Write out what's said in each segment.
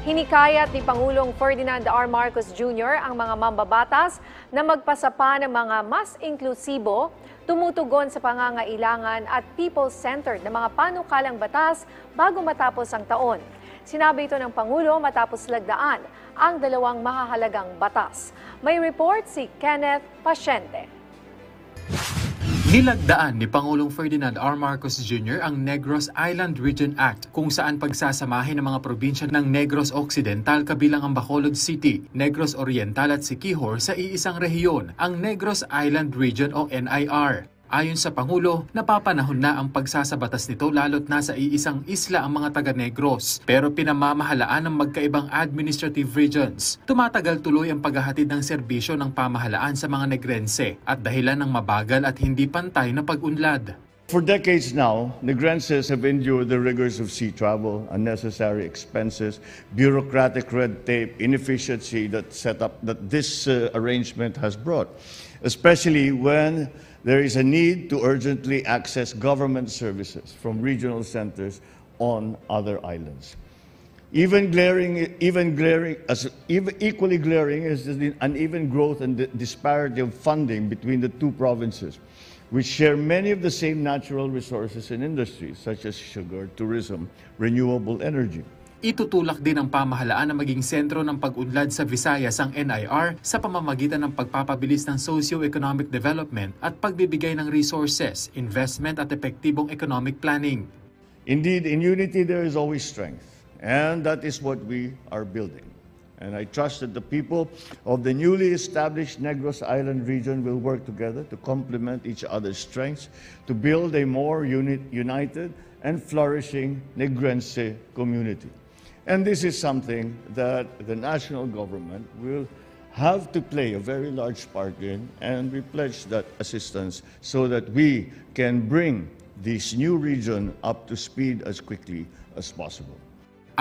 Hinikayat ni Pangulong Ferdinand R. Marcos Jr. ang mga mambabatas na magpasa pa ng mga mas inklusibo, tumutugon sa pangangailangan at people-centered na mga panukalang batas bago matapos ang taon. Sinabi ito ng Pangulo matapos lagdaan ang dalawang mahahalagang batas. May report si Kenneth Pasyente. Nilagdaan ni Pangulong Ferdinand R. Marcos Jr. ang Negros Island Region Act kung saan pagsasamahin ng mga probinsya ng Negros Occidental kabilang ang Bacolod City, Negros Oriental at Siquijor sa iisang rehiyon, ang Negros Island Region o NIR. Ayon sa Pangulo, napapanahon na ang pagsasabatas nito lalo't nasa iisang isla ang mga taga-Negros pero pinamamahalaan ng magkaibang administrative regions. Tumatagal tuloy ang paghahatid ng serbisyo ng pamahalaan sa mga Negrense at dahilan ng mabagal at hindi pantay na pag-unlad. For decades now, Negrenses have endured the rigors of sea travel, unnecessary expenses, bureaucratic red tape, inefficiency that this arrangement has brought, especially when there is a need to urgently access government services from regional centers on other islands. Equally glaring is the uneven growth and the disparity of funding between the two provinces, which share many of the same natural resources and industries, such as sugar, tourism, renewable energy. Itutulak din ng pamahalaan na maging sentro ng pag-unlad sa Visayas ang NIR sa pamamagitan ng pagpapabilis ng socio-economic development at pagbibigay ng resources, investment at epektibong economic planning. Indeed, in unity there is always strength, and that is what we are building. And I trust that the people of the newly established Negros Island region will work together to complement each other's strengths to build a more united and flourishing Negrense community. And this is something that the national government will have to play a very large part in, and we pledge that assistance so that we can bring this new region up to speed as quickly as possible.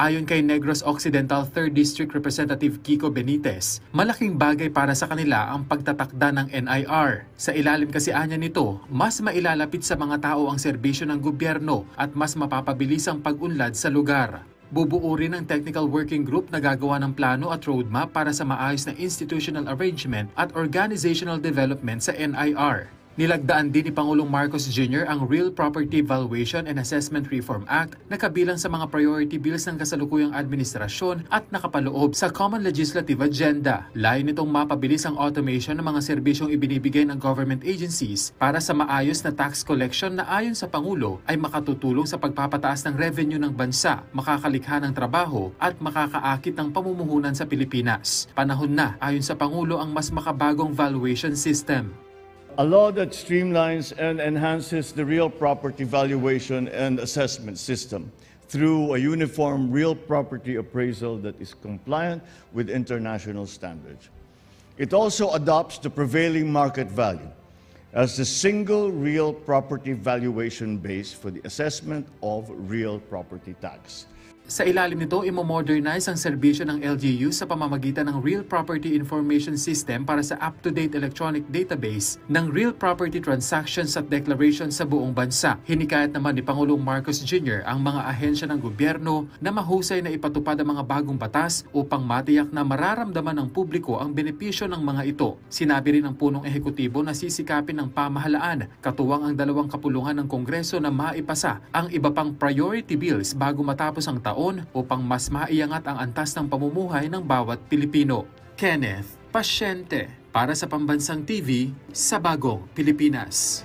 Ayon kay Negros Occidental 3rd District Representative Kiko Benitez, malaking bagay para sa kanila ang pagtatakda ng NIR. Sa ilalim kasi anya nito, mas mailalapit sa mga tao ang serbisyo ng gobyerno at mas mapapabilis ang pag-unlad sa lugar. Bubuo rin ang technical working group na gagawa ng plano at roadmap para sa maayos na institutional arrangement at organizational development sa NIR. Nilagdaan din ni Pangulong Marcos Jr. ang Real Property Valuation and Assessment Reform Act na kabilang sa mga priority bills ng kasalukuyang administrasyon at nakapaloob sa Common Legislative Agenda. Layo nitong mapabilis ang automation ng mga serbisyong ibinibigay ng government agencies para sa maayos na tax collection na ayon sa Pangulo ay makatutulong sa pagpapataas ng revenue ng bansa, makakalikha ng trabaho at makakaakit ng pamumuhunan sa Pilipinas. Panahon na, ayon sa Pangulo, ang mas makabagong valuation system. A law that streamlines and enhances the real property valuation and assessment system through a uniform real property appraisal that is compliant with international standards. It also adopts the prevailing market value as the single real property valuation base for the assessment of real property tax. Sa ilalim nito, imo-modernize ang serbisyo ng LGU sa pamamagitan ng Real Property Information System para sa up-to-date electronic database ng real property transactions at declarations sa buong bansa. Hinikayat naman ni Pangulong Marcos Jr. ang mga ahensya ng gobyerno na mahusay na ipatupad ang mga bagong batas upang matiyak na mararamdaman ng publiko ang benepisyo ng mga ito. Sinabi rin ng punong ehekutibo na sisikapin ng pamahalaan, katuwang ang dalawang kapulungan ng Kongreso na maipasa ang iba pang priority bills bago matapos ang taon upang mas maiangat ang antas ng pamumuhay ng bawat Pilipino. Kenneth Pasyente para sa Pambansang TV sa Bagong Pilipinas.